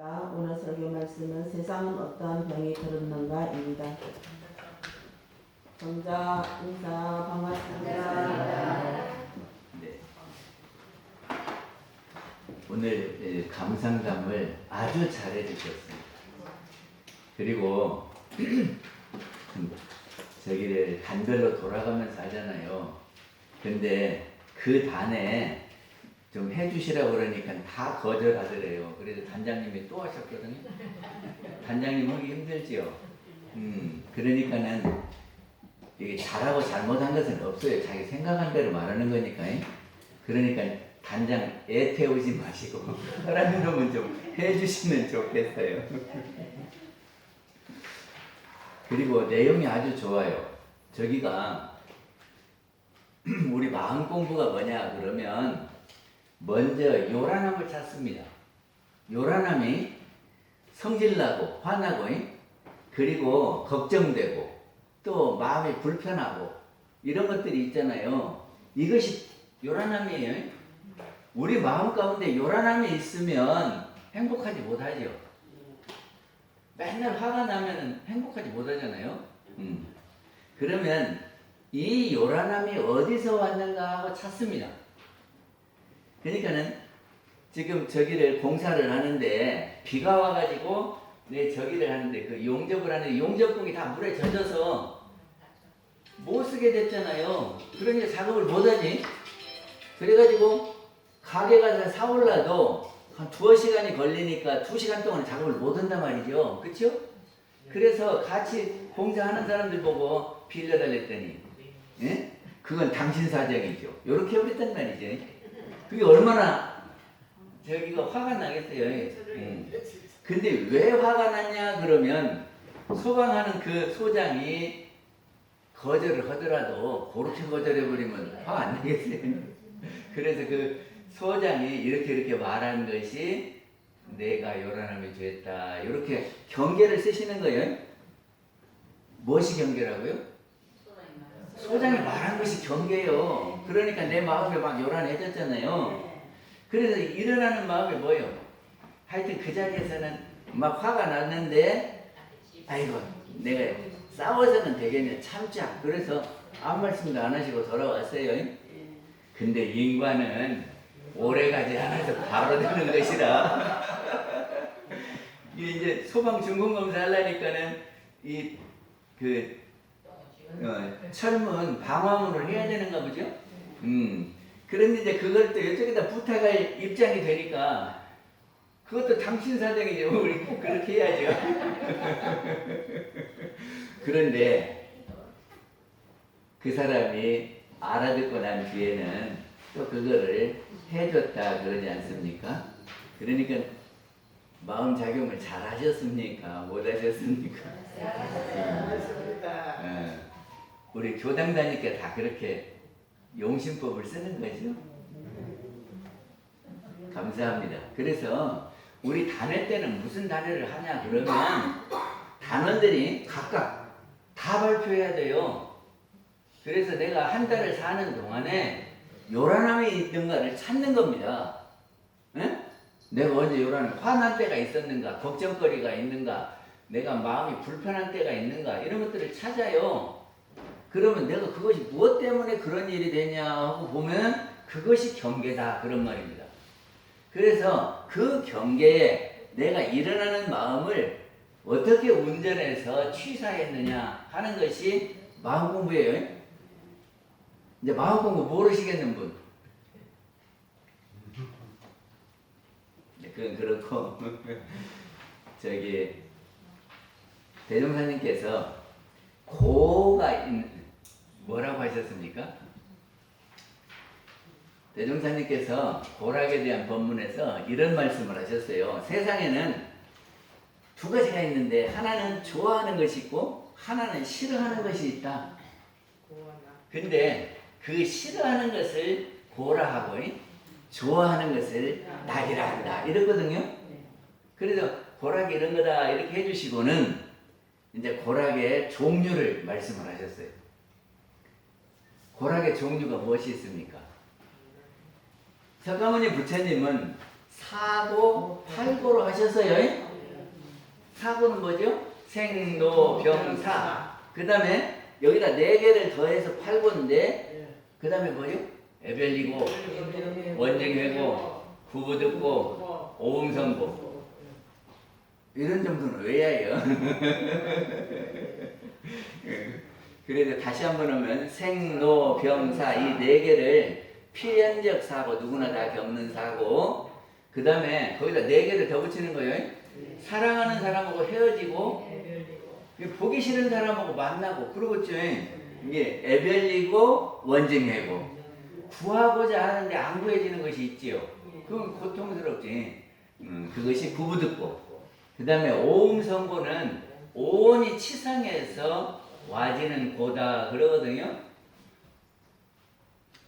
오늘 설교 말씀은 세상은 어떠한 병이 들었는가입니다. 정자 인사 반갑습니다. 네. 오늘 감상담을 아주 잘해 주셨습니다. 그리고 저기를 단별로 돌아가면서 하잖아요. 근데 그 단에 좀 해주시라고 그러니까 다 거절하더래요. 그래서 단장님이 또 하셨거든요. 단장님 하기 힘들지요. 그러니까는 이게 잘하고 잘못한 것은 없어요. 자기 생각한 대로 말하는 거니까. 그러니까 단장 애 태우지 마시고 하라는 놈은 좀 해주시면 좋겠어요. 그리고 내용이 아주 좋아요. 저기가 우리 마음 공부가 뭐냐 그러면 먼저 요란함을 찾습니다. 요란함이 성질나고 화나고 그리고 걱정되고 또 마음이 불편하고 이런 것들이 있잖아요. 이것이 요란함이에요. 우리 마음 가운데 요란함이 있으면 행복하지 못하죠. 맨날 화가 나면 행복하지 못하잖아요. 그러면 이 요란함이 어디서 왔는가 하고 찾습니다. 그러니까는 지금 저기를 공사를 하는데 비가 와가지고 저기를 하는데 그 용접을 하는데 용접공이 다 물에 젖어서 못 쓰게 됐잖아요. 그러니까 작업을 못하지. 그래가지고 가게 가서 사올라도 한 2시간이 걸리니까 2시간 동안 작업을 못한단 말이죠. 그쵸? 그래서 같이 공사하는 사람들 보고 빌려달랬더니 예? 그건 당신 사정이죠. 이렇게 해버렸단 말이죠. 그게 얼마나 저기가 화가 나겠어요. 근데 왜 화가 났냐 그러면 소방하는 그 소장이 거절을 하더라도 그렇게 거절해버리면 화 안 나겠어요. 그래서 그 소장이 이렇게 말한 것이 내가 요란함이 됐다. 이렇게 경계를 쓰시는 거예요. 무엇이 경계라고요? 소장이 말한 것이 경계요. 그러니까 내 마음이 막 요란해졌잖아요. 그래서 일어나는 마음이 뭐예요? 하여튼 그 자리에서는 막 화가 났는데 아이고 내가 싸워서는 되겠네 참자. 그래서 아무 말씀도 안 하시고 돌아왔어요. 근데 인간은 오래가지 않아서 바로 되는 것이라 이제 소방 중공검사 하려니까는 철문 방화문을 해야 되는가 보죠. 그런데 이제 그걸 또 이쪽에다 부탁할 입장이 되니까 그것도 당신 사정이죠. 우리 꼭 그렇게 해야죠. 그런데 그 사람이 알아듣고 난 뒤에는 또 그거를 해줬다 그러지 않습니까? 그러니까 마음 작용을 잘 하셨습니까? 못 하셨습니까? 우리 교당 다니까 다 그렇게 용신법을 쓰는 거죠. 감사합니다. 그래서 우리 단회 때는 무슨 단회를 하냐 그러면 단원들이 각각 다 발표해야 돼요. 그래서 내가 한 달을 사는 동안에 요란함이 있는가를 찾는 겁니다. 에? 내가 언제 화난 때가 있었는가, 걱정거리가 있는가, 내가 마음이 불편한 때가 있는가 이런 것들을 찾아요. 그러면 내가 그것이 무엇 때문에 그런 일이 되냐 하고 보면 그것이 경계다 그런 말입니다. 그래서 그 경계에 내가 일어나는 마음을 어떻게 운전해서 취사했느냐 하는 것이 마음 공부예요. 이제 마음 공부 모르시겠는 분? 그건 그렇고 저기 대종사님께서 고가 뭐라고 하셨습니까? 대종사님께서 고락에 대한 법문에서 이런 말씀을 하셨어요. 세상에는 2가지가 있는데 하나는 좋아하는 것이 있고 하나는 싫어하는 것이 있다. 근데 그 싫어하는 것을 고라하고 좋아하는 것을 낙이라 한다. 이렇거든요. 그래서 고락이 이런 거다 이렇게 해주시고는 이제 고락의 종류를 말씀을 하셨어요. 고락의 종류가 무엇이 있습니까? 석가모니 부처님은 사고, 팔고로 하셨어요. 사고는 뭐죠? 생로병사. 그 다음에 여기다 4개를 더해서 팔고인데 그 다음에 뭐죠? 애별리고, 원쟁회고, 구부듣고, 오음선고. 이런 정도는 외야예요. 그래서 다시 한번 하면 생로병사 이 4개를 필연적 사고, 누구나 다 겪는 사고. 그 다음에 거기다 4개를 더 붙이는 거예요. 사랑하는 사람하고 헤어지고, 보기 싫은 사람하고 만나고, 그러겠죠. 이게 애별리고 원증회고. 구하고자 하는데 안 구해지는 것이 있지요. 그건 고통스럽지. 그것이 구부듣고. 그 다음에 오음선고는 오온이 치상해서 와지는 고다 그러거든요.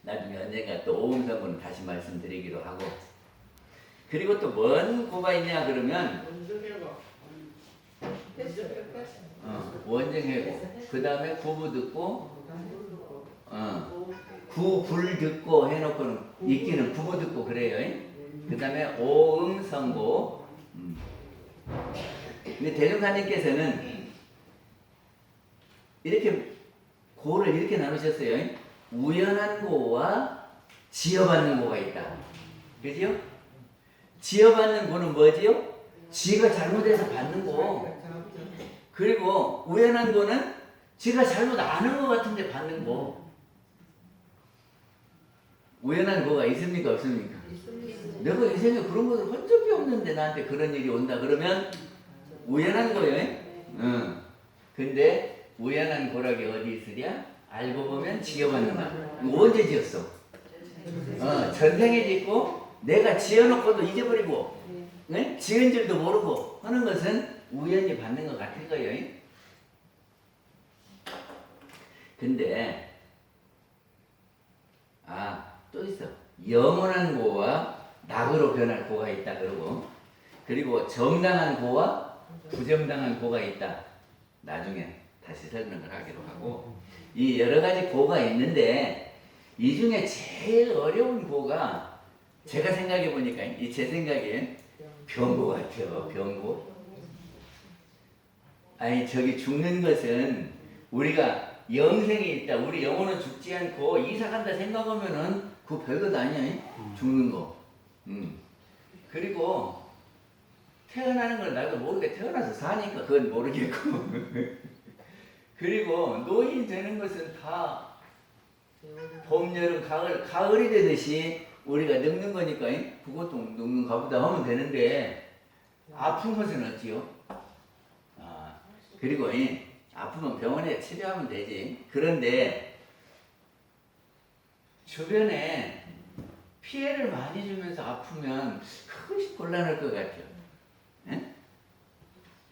나중에 언젠가 또 오음선고는 다시 말씀드리기로 하고. 그리고 또 뭔 고가 있냐 그러면 원증회고, 그 다음에 구부듣고, 구불듣고 해놓고는 있기는 구부듣고 그래요. 그 다음에 오음선고. 근데 대종사님께서는 이렇게 고를 이렇게 나누셨어요. 우연한 고와 지어받는 고가 있다. 그죠? 지어받는 고는 뭐지요? 지가 잘못해서 받는 고. 그리고 우연한 거는 지가 잘못 아는 것 같은데 받는 거. 우연한 거가 있습니까 없습니까? 내가 이 생에 그런 것을 한 적이 없는데 나한테 그런 일이 온다 그러면 우연한 거예요. 응. 근데 우연한 고락이 어디 있으랴? 알고 보면 지어받는다. 이거 언제 지었어? 전생에 짓고 내가 지어놓고도 잊어버리고, 네? 지은 줄도 모르고 하는 것은 우연히 받는 것 같은 거예요. 근데 또 있어. 영원한 고와 낙으로 변할 고가 있다 그러고, 그리고 정당한 고와 부정당한 고가 있다. 나중에 다시 설명을 하기로 하고, 이 여러 가지 고가 있는데 이 중에 제일 어려운 고가 제가 생각해 보니까 제 생각에 병고 같아요. 병고. 아니 저기 죽는 것은 우리가 영생이 있다. 우리 영혼은 죽지 않고 이사간다 생각하면은 그거 별것 아니야. 죽는 거. 그리고 태어나는 걸 나도 모르게 태어나서 사니까 그건 모르겠고. 그리고 노인이 되는 것은 다 봄, 여름, 가을이 되듯이 우리가 늙는 거니까 그것도 늙는 가보다 하면 되는데 아픈 것은 어찌요? 그리고 아프면 병원에 치료하면 되지. 그런데 주변에 피해를 많이 주면서 아프면 그것이 곤란할 것 같아요. 에?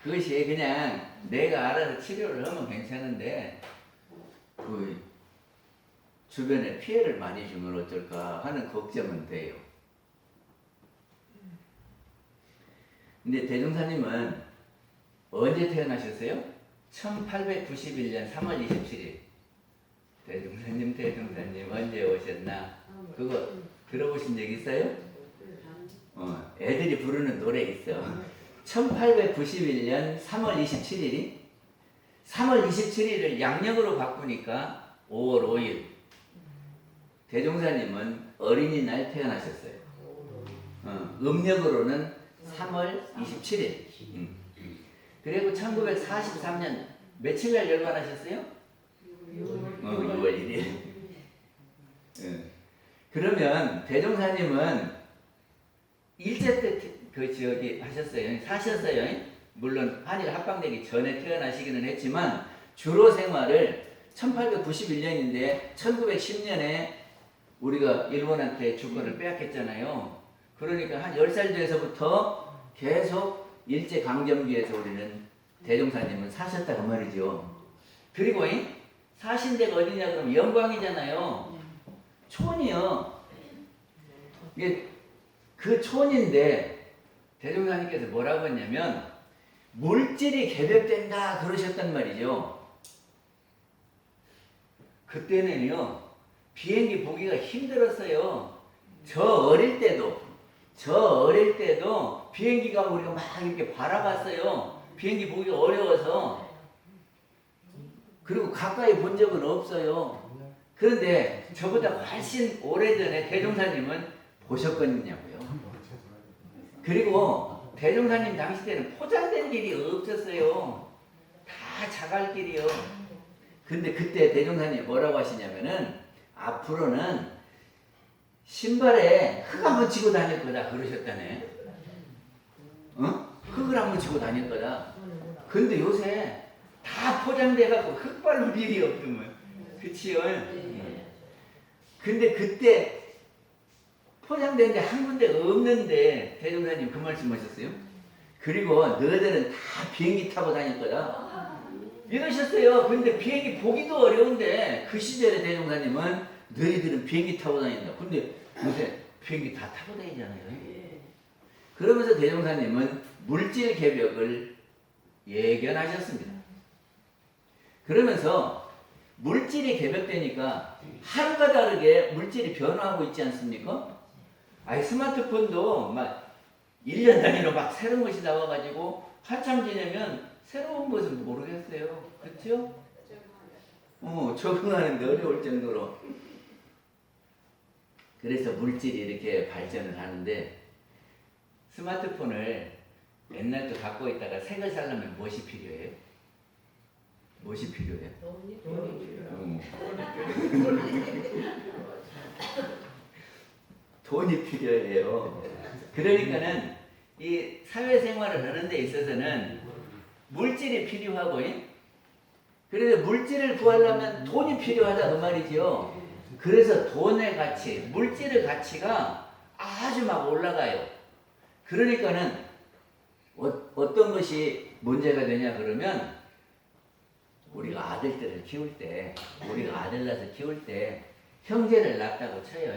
그것이 그냥 내가 알아서 치료를 하면 괜찮은데 그 주변에 피해를 많이 주면 어떨까 하는 걱정은 돼요. 근데 대종사님은 언제 태어나셨어요? 1891년 3월 27일. 대종사님 언제 오셨나? 그거 들어보신 적 있어요? 애들이 부르는 노래 있어. 1891년 3월 27일이 3월 27일을 양력으로 바꾸니까 5월 5일. 대종사님은 어린이날 태어나셨어요. 음력으로는 3월 27일. 그리고 1943년 며칠날 열반하셨어요? 6월 1일. 그러면 대종사님은 일제 때 하셨어요. 사셨어요. 물론 한일 합방되기 전에 태어나시기는 했지만 주로 생활을 1891년인데 1910년에 우리가 일본한테 주권을 빼앗겼잖아요. 그러니까 한 10살 돼서부터 계속 일제강점기에서 우리는 대종사님은 사셨다 그 말이죠. 그리고 사신 데가 어디냐 그러면 영광이잖아요. 촌이요. 이게 그 촌인데 대종사님께서 뭐라고 했냐면 물질이 개벽된다 그러셨단 말이죠. 그때는요 비행기 보기가 힘들었어요. 저 어릴 때도 저 어릴 때도 비행기가 우리가 막 이렇게 바라봤어요. 비행기 보기 어려워서. 그리고 가까이 본 적은 없어요. 그런데 저보다 훨씬 오래전에 대종사님은 보셨거든요. 그리고 대종사님 당시 때는 포장된 길이 없었어요. 다 자갈길이요. 근데 그때 대종사님이 뭐라고 하시냐면은 앞으로는 신발에 흙 한번 치고 다닐 거다 그러셨다네. 흙을 한번 치고 다닐 거다. 근데 요새 다 포장돼갖고 흙발로 일이 없더만. 그치요? 근데 그때 포장된 데 한 군데 없는데 대종사님 그 말씀 하셨어요? 그리고 너희들은 다 비행기 타고 다닐 거다. 이러셨어요. 근데 비행기 보기도 어려운데 그 시절에 대종사님은 너희들은 비행기 타고 다닌다. 근데 요새 비행기 다 타고 다니잖아요. 그러면서 대종사님은 물질 개벽을 예견하셨습니다. 그러면서 물질이 개벽되니까 하루가 다르게 물질이 변화하고 있지 않습니까? 아니 스마트폰도 막 1년 단위로 막 새로운 것이 나와가지고 한참 지내면 새로운 것은 모르겠어요. 그렇죠? 적응하는데 어려울 정도로. 그래서 물질이 이렇게 발전을 하는데 스마트폰을 옛날 거 갖고 있다가 새 걸 사려면 무엇이 필요해요? 무엇이 필요해요? 돈이 필요해요. 그러니까는 이 사회생활을 하는 데 있어서는 물질이 필요하고, 그래서 물질을 구하려면 돈이 필요하다 그 말이죠. 그래서 돈의 가치, 물질의 가치가 아주 막 올라가요. 그러니까는 어떤 것이 문제가 되냐 그러면 우리가 아들들을 키울 때, 우리가 아들 낳아서 키울 때 형제를 낳았다고 쳐요.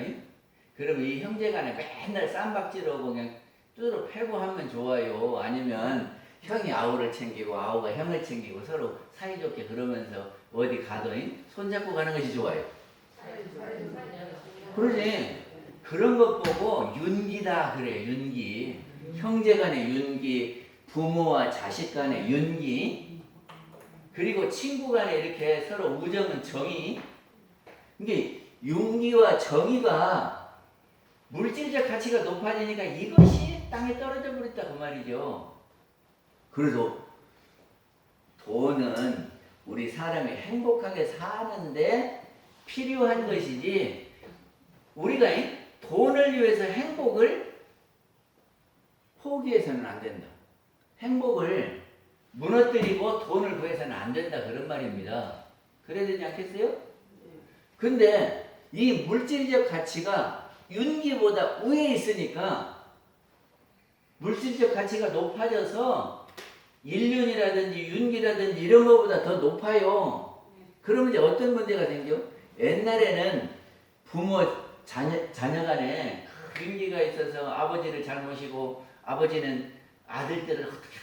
그러면 이 형제간에 맨날 쌈박질하고 그냥 뚜드러 패고 하면 좋아요. 아니면 형이 아우를 챙기고 아우가 형을 챙기고 서로 사이좋게 그러면서 어디 가도 손잡고 가는 것이 좋아요. 그러지. 그런 것 보고 윤기다 그래. 윤기. 형제 간의 윤기, 부모와 자식 간의 윤기, 그리고 친구 간에 이렇게 서로 우정은 정의. 이게 윤기와 정의가 물질적 가치가 높아지니까 이것이 땅에 떨어져 버렸다 그 말이죠. 그래서 돈은 우리 사람이 행복하게 사는데 필요한 것이지, 우리가 돈을 위해서 행복을 포기해서는 안 된다. 행복을 무너뜨리고 돈을 구해서는 안 된다 그런 말입니다. 그래야 되지 않겠어요? 근데 이 물질적 가치가 윤기보다 위에 있으니까 물질적 가치가 높아져서 인륜이라든지 윤기라든지 이런 것보다 더 높아요. 그러면 이제 어떤 문제가 생겨? 옛날에는 부모 자녀 간에 윤기가 있어서 아버지를 잘 모시고 아버지는 아들들을 어떻게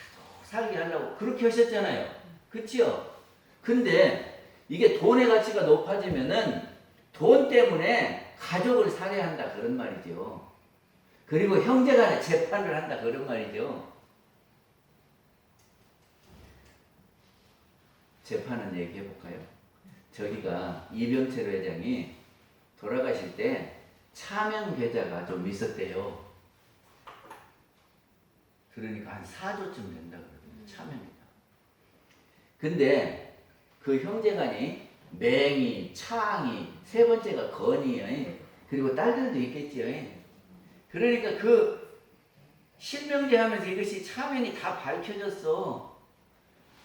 살게 하려고 그렇게 하셨잖아요. 그치요? 근데 이게 돈의 가치가 높아지면은 돈 때문에 가족을 살해한다 그런 말이죠. 그리고 형제간에 재판을 한다 그런 말이죠. 재판은 얘기해 볼까요? 저기가 이병철 회장이 돌아가실 때 차명 계좌가 좀 있었대요. 그러니까 한 4조쯤 된다 그러거든요. 차명계좌. 근데 그 형제간이 맹이, 차항이, 세 번째가 건이에요. 그리고 딸들도 있겠지요. 그러니까 그 실명제 하면서 이것이 차명이 다 밝혀졌어.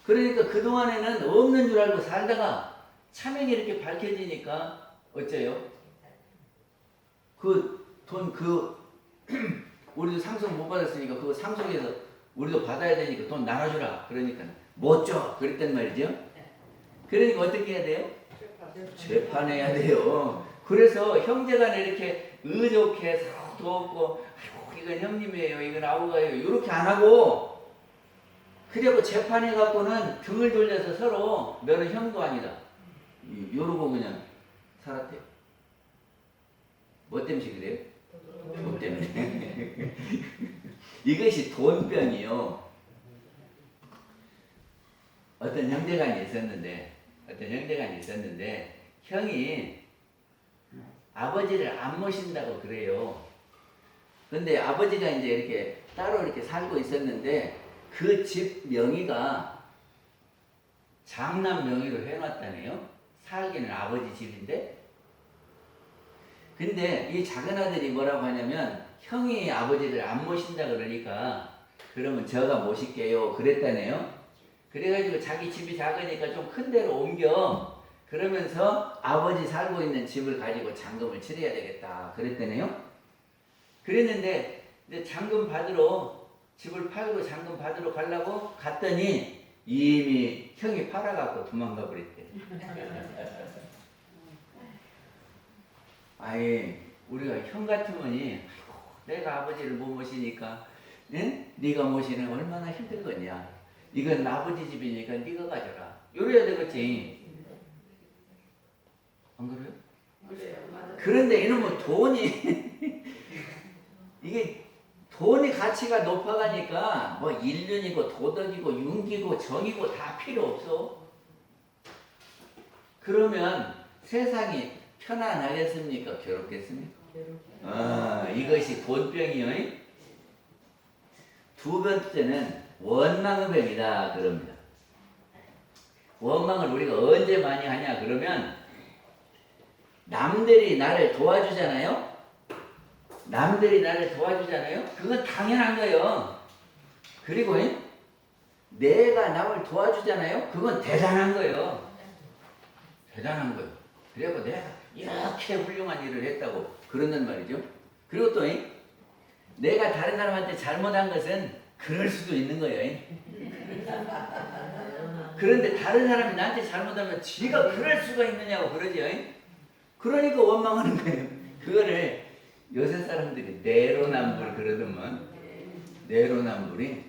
그러니까 그동안에는 없는 줄 알고 살다가 차명이 이렇게 밝혀지니까 어째요? 그 돈 우리도 상속 못 받았으니까 그거 상속해서 우리도 받아야 되니까 돈 나눠주라. 그러니까 못 줘. 그랬단 말이죠. 그러니까 어떻게 해야 돼요? 재판해야 돼요. 그래서 형제간에 이렇게 의좋게 서로 돕고, 아이고 이건 형님이에요, 이건 아우가예요, 이렇게 안 하고 그리고 재판해갖고는 등을 돌려서 서로 너는 형도 아니다 이러고 그냥 살았대요. 뭐 때문에 그래요? 돈 때문에. 이것이 돈병이요. 어떤 형제간이 있었는데 형이 아버지를 안 모신다고 그래요. 근데 아버지가 이제 이렇게 따로 이렇게 살고 있었는데 그 집 명의가 장남 명의로 해놨다네요. 살기는 아버지 집인데. 근데 이 작은 아들이 뭐라고 하냐면 형이 아버지를 안 모신다 그러니까 그러면 제가 모실게요 그랬다네요. 그래가지고 자기 집이 작으니까 좀 큰 데로 옮겨 그러면서 아버지 살고 있는 집을 가지고 잔금을 치러야 되겠다 그랬다네요. 그랬는데 이제 잔금 받으러 집을 팔고 잔금 받으러 가려고 갔더니 이미 형이 팔아갖고 도망가 버렸대. 아예 우리가 형 같으면이 내가 아버지를 못 모시니까 응? 네가 모시는 얼마나 힘들겠냐. 이건 아버지 집이니까 네가 가져라. 이래야 되겠지. 안 그래요? 그런데 이놈은 돈이 이게 돈이 가치가 높아가니까 뭐 인륜이고 도덕이고 윤기고 정이고 다 필요 없어. 그러면 세상이 편안하겠습니까? 괴롭겠습니까? 이것이 돈병이요. 두 번째는 원망의 병이다 그럽니다. 원망을 우리가 언제 많이 하냐 그러면 남들이 나를 도와주잖아요. 그건 당연한 거예요. 그리고 내가 남을 도와주잖아요. 그건 대단한 거예요. 그래서 내가 이렇게 훌륭한 일을 했다고 그런단 말이죠. 그리고 또 내가 다른 사람한테 잘못한 것은 그럴 수도 있는 거예요. 그런데 다른 사람이 나한테 잘못하면 지가 그럴 수가 있느냐고 그러죠. 그러니까 원망하는 거예요. 그거를 요새 사람들이 내로남불 그러더만. 내로남불이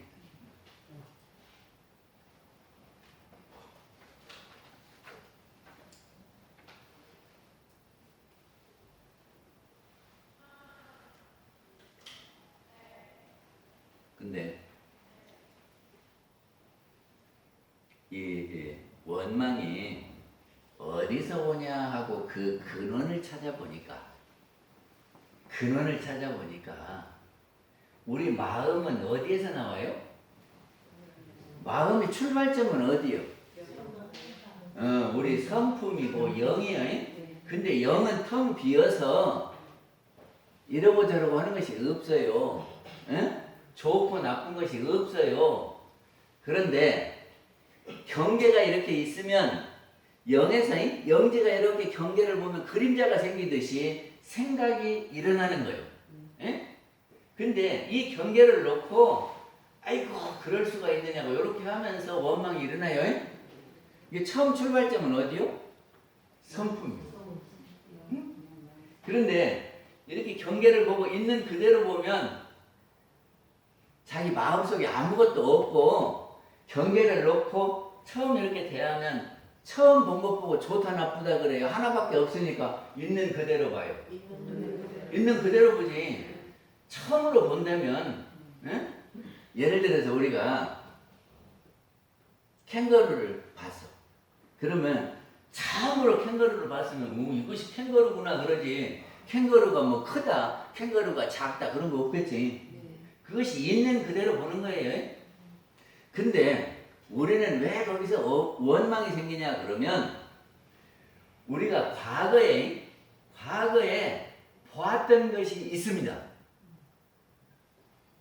근데 이 원망이 어디서 오냐 하고 그 근원을 찾아보니까 우리 마음은 어디에서 나와요? 마음의 출발점은 어디요? 우리 성품이고 영이에요. 근데 영은 텅 비어서 이러고 저러고 하는 것이 없어요. 좋고 나쁜 것이 없어요. 그런데 경계가 이렇게 있으면 영에서 영지가 이렇게 경계를 보면 그림자가 생기듯이 생각이 일어나는 거예요. 근데 이 경계를 놓고 아이고 그럴 수가 있느냐고 이렇게 하면서 원망이 일어나요. 이게 처음 출발점은 어디요? 성품이에요. 그런데 이렇게 경계를 보고 있는 그대로 보면 자기 마음속에 아무것도 없고 경계를 놓고 처음 이렇게 대하면 처음 본 것 보고 좋다 나쁘다 그래요. 하나밖에 없으니까 있는 그대로 봐요. 있는 그대로 보지. 처음으로 본다면 예를 들어서 우리가 캥거루를 봤어. 그러면 처음으로 캥거루를 봤으면 이것이 캥거루구나 그러지. 캥거루가 뭐 크다, 캥거루가 작다 그런 거 없겠지. 그것이 있는 그대로 보는 거예요. 근데 우리는 왜 거기서 원망이 생기냐 그러면 우리가 과거에 보았던 것이 있습니다.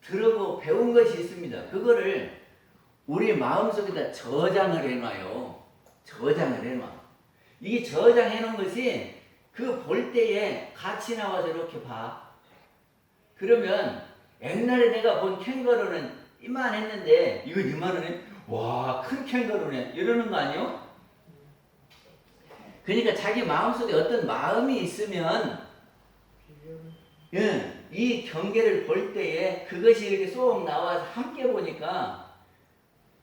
들어보고 배운 것이 있습니다. 그거를 우리 마음속에다 저장을 해놔요. 이게 저장해 놓은 것이 그 볼 때에 같이 나와서 이렇게 봐. 그러면 옛날에 내가 본 캥거루는 이만했는데 이건 이만하네. 와, 큰 캥거루네. 이러는 거 아니요? 그러니까 자기 마음속에 어떤 마음이 있으면 이 경계를 볼 때에 그것이 이렇게 쏙 나와서 함께 보니까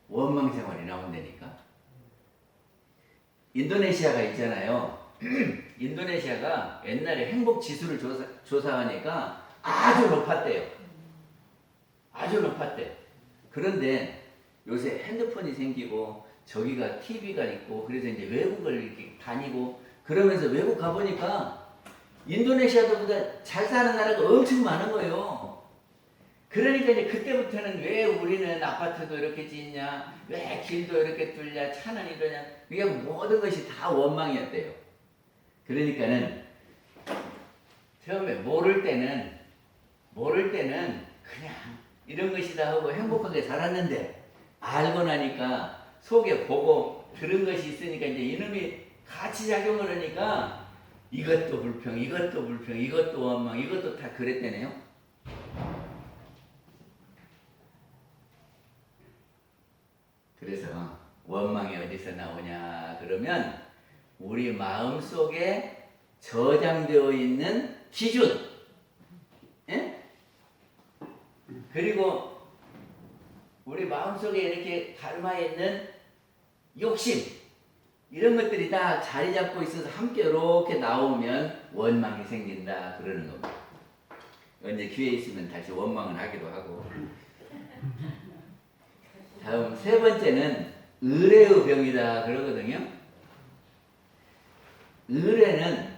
원망생활이 나온다니까. 인도네시아가 있잖아요. 인도네시아가 옛날에 행복지수를 조사하니까 아주 높았대요. 아주 높았대. 그런데 요새 핸드폰이 생기고 저기가 TV가 있고 그래서 이제 외국을 이렇게 다니고 그러면서 외국 가보니까 인도네시아보다 잘 사는 나라가 엄청 많은 거예요. 그러니까 이제 그때부터는 왜 우리는 아파트도 이렇게 짓냐, 왜 길도 이렇게 뚫냐, 차는 이러냐, 이게 모든 것이 다 원망이었대요. 그러니까는 처음에 모를 때는 그냥 이런 것이다 하고 행복하게 살았는데 알고 나니까 속에 보고 들은 것이 있으니까 이제 이놈이 같이 작용을 하니까 이것도 불평, 이것도 불평, 이것도 원망, 이것도 다 그랬대네요. 그래서 원망이 어디서 나오냐 그러면 우리 마음속에 저장되어 있는 기준, 예? 그리고 우리 마음속에 이렇게 닮아 있는 욕심, 이런 것들이 다 자리 잡고 있어서 함께 이렇게 나오면 원망이 생긴다 그러는 겁니다. 언제 기회 있으면 다시 원망을 하기도 하고. 다음 세 번째는 의뢰의 병이다 그러거든요. 의뢰는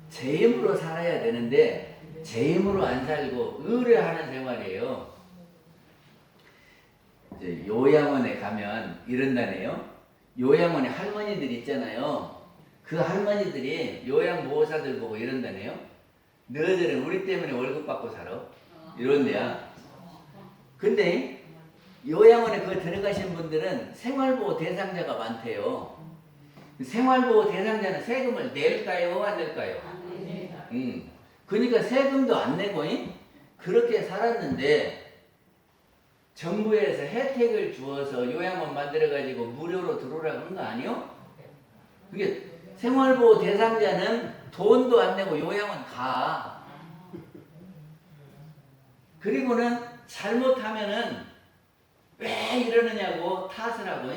제 힘으로 살아야 되는데 제 힘으로 안 살고 의뢰하는 생활이에요. 이제 요양원에 가면 이런다네요. 요양원에 할머니들 있잖아요. 그 할머니들이 요양보호사들 보고 이런다네요. 너희들은 우리 때문에 월급 받고 살아. 이런데야. 근데 요양원에 그 들어가신 분들은 생활보호 대상자가 많대요. 생활보호 대상자는 세금을 낼까요? 안 낼까요? 그러니까 세금도 안 내고 그렇게 살았는데 정부에서 혜택을 주어서 요양원 만들어가지고 무료로 들어오라고 하는 거 아니요? 그게 생활보호 대상자는 돈도 안 내고 요양원 가. 그리고는 잘못하면은 왜 이러느냐고 탓을 하고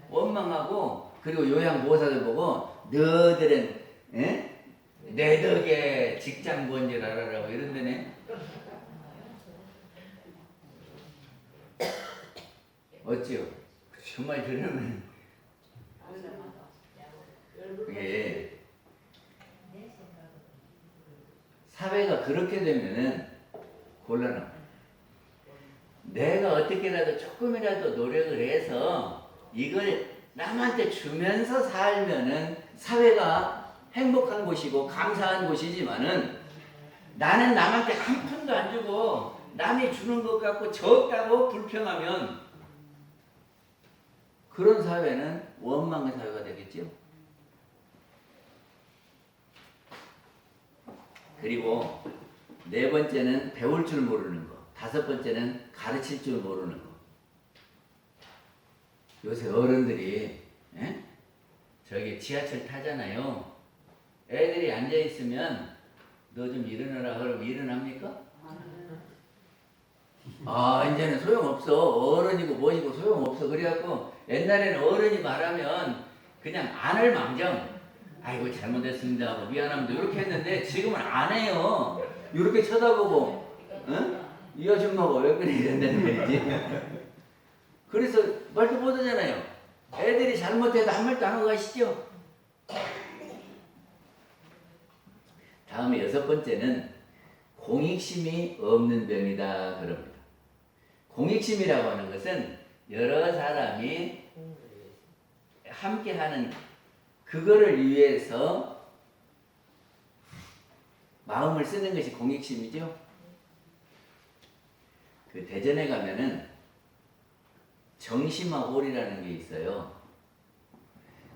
원망하고 그리고 요양보호사들 보고 너희들은 내 덕에 직장 구한 줄 알아라고 이런다네. 어찌요? 정말 그러면 그게 사회가 그렇게 되면은 곤란합니다. 내가 어떻게라도 조금이라도 노력을 해서 이걸 남한테 주면서 살면은 사회가 행복한 곳이고 감사한 곳이지만은 나는 남한테 한 푼도 안 주고 남이 주는 것 갖고 적다고 불평하면 그런 사회는 원망의 사회가 되겠죠. 그리고 네 번째는 배울 줄 모르는 거. 다섯 번째는 가르칠 줄 모르는 거. 요새 어른들이 저기 지하철 타잖아요. 애들이 앉아있으면 너 좀 일어나라 그러면 일어납니까? 이제는 소용없어. 어른이고 뭐이고 소용없어. 그래갖고 옛날에는 어른이 말하면 그냥 안을 망정. 아이고 잘못했습니다. 뭐 미안합니다. 이렇게 했는데 지금은 안 해요. 이렇게 쳐다보고 이 아줌마가 왜 그래 이런다는 말이지. 그래서 말도 못하잖아요. 애들이 잘못해도 한 말도 안 하고 가시죠. 다음에 여섯 번째는 공익심이 없는 병이다 그럽니다. 공익심이라고 하는 것은 여러 사람이 함께하는 그거를 위해서 마음을 쓰는 것이 공익심이죠. 그 대전에 가면은 정심화홀이라는 게 있어요.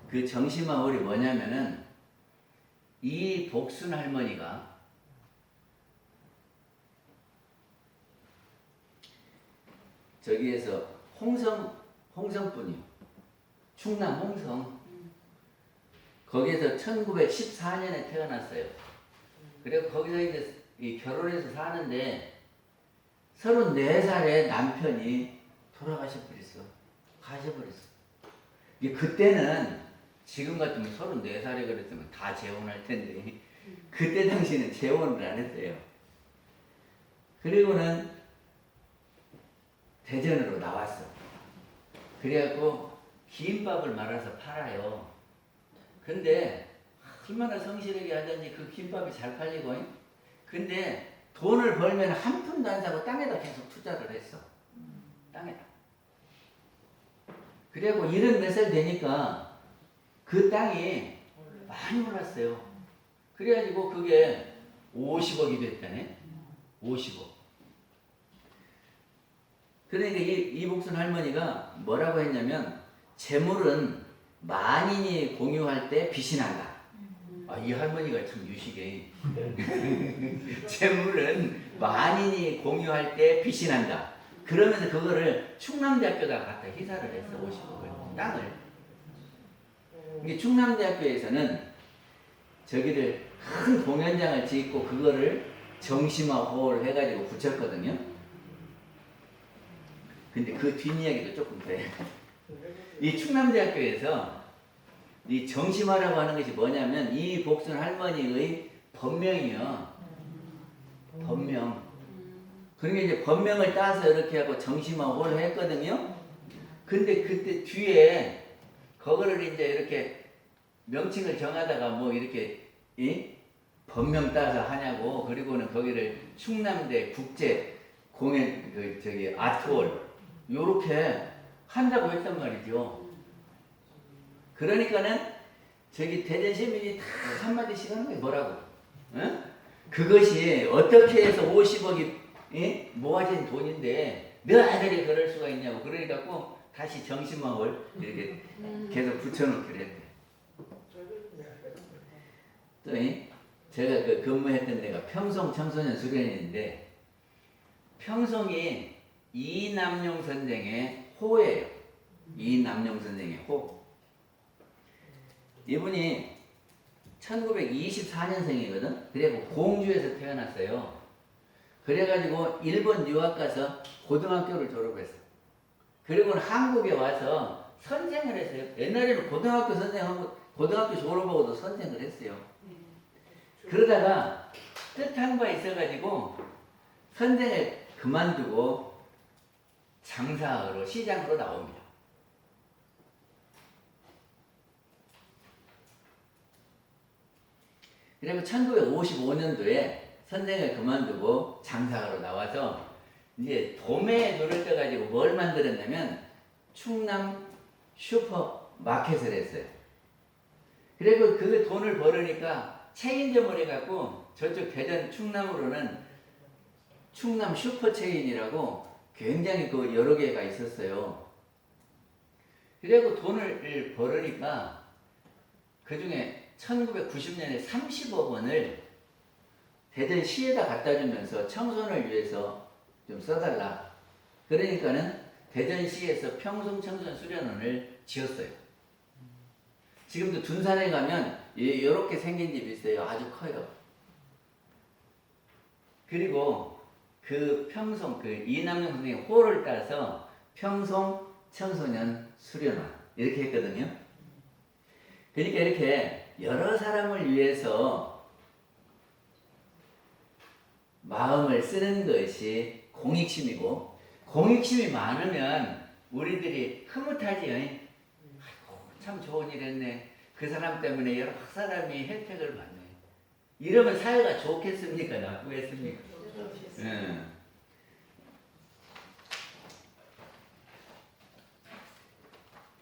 그 정심화홀이 뭐냐면은 이 복순 할머니가 저기에서 홍성분이요. 충남 홍성. 거기에서 1914년에 태어났어요. 그리고 거기서 이제 결혼해서 사는데 34살에 남편이 돌아가셔버렸어. 가셔버렸어. 이게 그때는 지금 같으면 34살에 그랬으면 다 재혼할 텐데 그때 당시에는 재혼을 안 했어요. 그리고는 대전으로 나왔어. 그래갖고 김밥을 말아서 팔아요. 근데 얼마나 성실하게 하든지 그 김밥이 잘 팔리고, 근데 돈을 벌면 한 푼도 안 사고 땅에다 계속 투자를 했어. 땅에다. 그리고 74살 되니까 그 땅이 많이 올랐어요. 그래가지고 그게 50억이 됐다네. 50억. 그러니까 이복순 할머니가 뭐라고 했냐면, 재물은 만인이 공유할 때 빛이 난다. 이 할머니가 참 유식해. 재물은 만인이 공유할 때 빛이 난다. 그러면서 그거를 충남대학교에다 갖다 희사를 했어. 50억을. 땅을. 이게 충남대학교에서는 저기를 큰 공연장을 짓고 그거를 정심화홀 해가지고 붙였거든요. 근데 그 뒷이야기도 조금 더 해. 이 충남대학교에서 이 정심화라고 하는 것이 뭐냐면, 이 복순 할머니의 법명이요. 법명. 그러니까 이제 법명을 따서 이렇게 하고 정심화홀 했거든요. 근데 그때 뒤에 그거를 이제 이렇게 명칭을 정하다가 뭐 이렇게 법명 따서 하냐고. 그리고는 거기를 충남대 국제 공연 아트홀 요렇게 한다고 했단 말이죠. 그러니까는 저기 대전 시민이 다 한마디씩 하는 거예요. 뭐라고? 응? 그것이 어떻게 해서 50억이 모아진 돈인데 내 아들이 그럴 수가 있냐고. 그러니까 꼭 다시 정신망을 이렇게 계속 붙여놓기로 했대. 또 제가 그 근무했던 데가 평송 청소년 수련회인데, 평송이 이남용 선생의 호예요. 이남용 선생의 호. 이분이 1924년생이거든. 그리고 공주에서 태어났어요. 그래가지고 일본 유학 가서 고등학교를 졸업했어. 그리고는 한국에 와서 선생을 했어요. 옛날에는 고등학교 선생하고 고등학교 졸업하고도 선생을 했어요. 그러다가 뜻한 바 있어가지고 선생을 그만두고 장사하러 시장으로 나옵니다. 그리고 1955년도에 선생을 그만두고 장사하러 나와서 이제 도매에 눈을 떠가지고 뭘 만들었냐면 충남 슈퍼마켓을 했어요. 그리고 그 돈을 벌으니까 체인점을 해갖고 저쪽 대전 충남으로는 충남 슈퍼체인이라고 굉장히 그 여러 개가 있었어요. 그리고 돈을 벌으니까 그 중에 1990년에 30억 원을 대전시에다 갖다 주면서 청소년을 위해서 좀 써달라. 그러니까는 대전시에서 평송 청소년 수련원을 지었어요. 지금도 둔산에 가면 이렇게 생긴 집이 있어요. 아주 커요. 그리고 그 평송, 그 이남용 선생님 호를 따서 평송 청소년 수련원 이렇게 했거든요. 그러니까 이렇게 여러 사람을 위해서 마음을 쓰는 것이 공익심이고, 공익심이 많으면 우리들이 흐뭇하지요. 아이고, 참 좋은 일 했네. 그 사람 때문에 여러 사람이 혜택을 받네. 이러면 사회가 좋겠습니까? 나쁘겠습니까?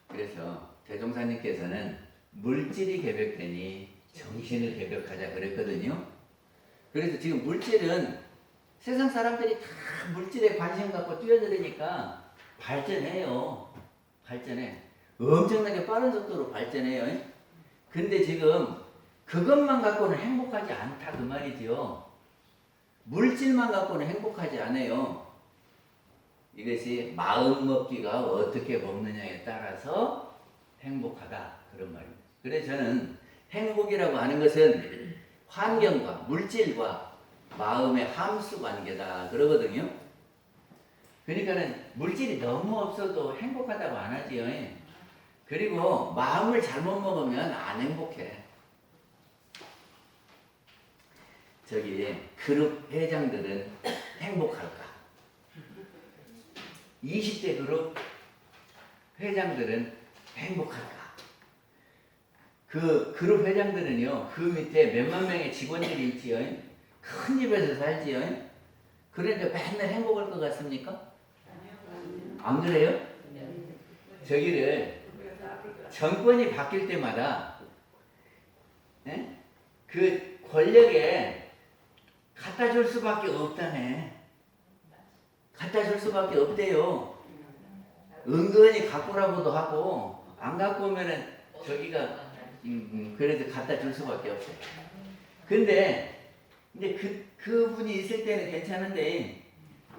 그래서 대종사님께서는 물질이 개벽되니 정신을 개벽하자 그랬거든요. 그래서 지금 물질은 세상 사람들이 다 물질에 관심 갖고 뛰어들으니까 발전해요. 발전해. 엄청나게 빠른 속도로 발전해요. 근데 지금 그것만 갖고는 행복하지 않다 그 말이죠. 물질만 갖고는 행복하지 않아요. 이것이 마음 먹기가 어떻게 먹느냐에 따라서 행복하다 그런 말입니다. 그래서 저는 행복이라고 하는 것은 환경과 물질과 마음의 함수 관계다 그러거든요. 그러니까는 물질이 너무 없어도 행복하다고 안 하지요. 그리고 마음을 잘못 먹으면 안 행복해. 저기 그룹 회장들은 행복할까? 20대 그룹 회장들은 행복할까? 그 그룹 회장들은요, 그 밑에 몇만 명의 직원들이 있지요. 큰 집에서 살지요. 그러니까 맨날 행복할 것 같습니까? 안 그래요? 저기를 정권이 바뀔 때마다 그 권력에 갖다 줄 수밖에 없다네. 갖다 줄 수밖에 없대요. 은근히 갖고라고도 하고 안 갖고 오면은 저기가 그래도 갖다 줄 수밖에 없어요. 근데 그분이 있을 때는 괜찮은데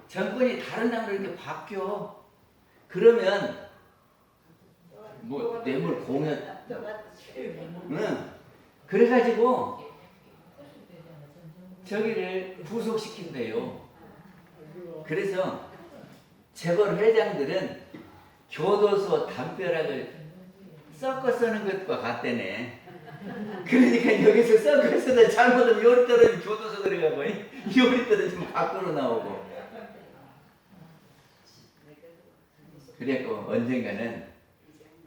정권이 다른 당으로 이렇게 바뀌어. 그러면 뭐 뇌물 공연 그래가지고 저기를 구속시킨대요. 그래서 재벌 회장들은 교도소 담벼락을 섞어 쓰는 것과 같대네. 그러니까 여기서 섞어 쓰다 잘못하면 요리 떨어지면 교도소 들어가고 요리 떨어지면 밖으로 나오고. 그래갖고 언젠가는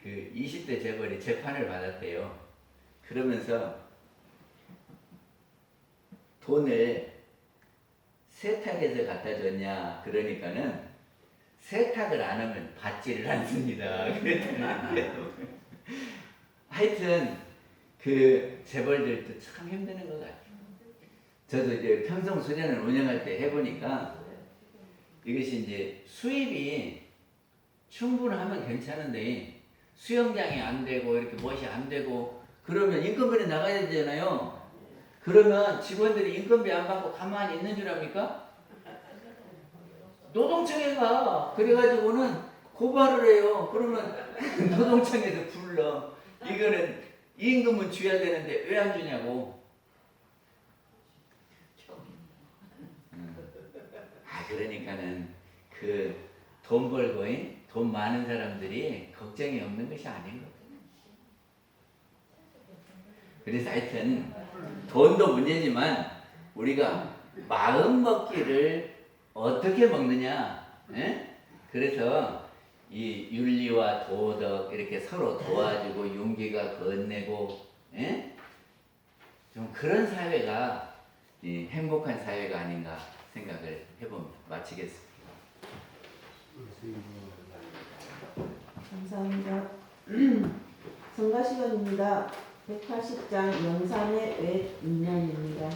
그 20대 재벌이 재판을 받았대요. 그러면서 돈을 세탁해서 갖다 줬냐 그러니까는 세탁을 안 하면 받지를 않습니다. 그랬더니 하여튼 그 재벌들도 참 힘드는 것 같아요. 저도 이제 평성 수련을 운영할 때 해보니까 이것이 이제 수입이 충분하면 괜찮은데 수영장이 안 되고 이렇게 무엇이 안 되고 그러면 인건비는 나가야 되잖아요. 그러면 직원들이 인건비 안 받고 가만히 있는 줄 압니까? 노동청에 가. 그래가지고는 고발을 해요. 그러면 노동청에서 불러. 이거는 임금은 줘야 되는데 왜 안 주냐고. 그러니까는 그 돈 벌고 돈 많은 사람들이 걱정이 없는 것이 아닌 거예요. 그래서 하여튼 돈도 문제지만 우리가 마음 먹기를 어떻게 먹느냐. 그래서 이 윤리와 도덕 이렇게 서로 도와주고 용기가 건네고 좀 그런 사회가 이 행복한 사회가 아닌가 생각을 해봅니다. 마치겠습니다. 감사합니다. 성가 시간입니다. 180장 영산의 외 인연입니다.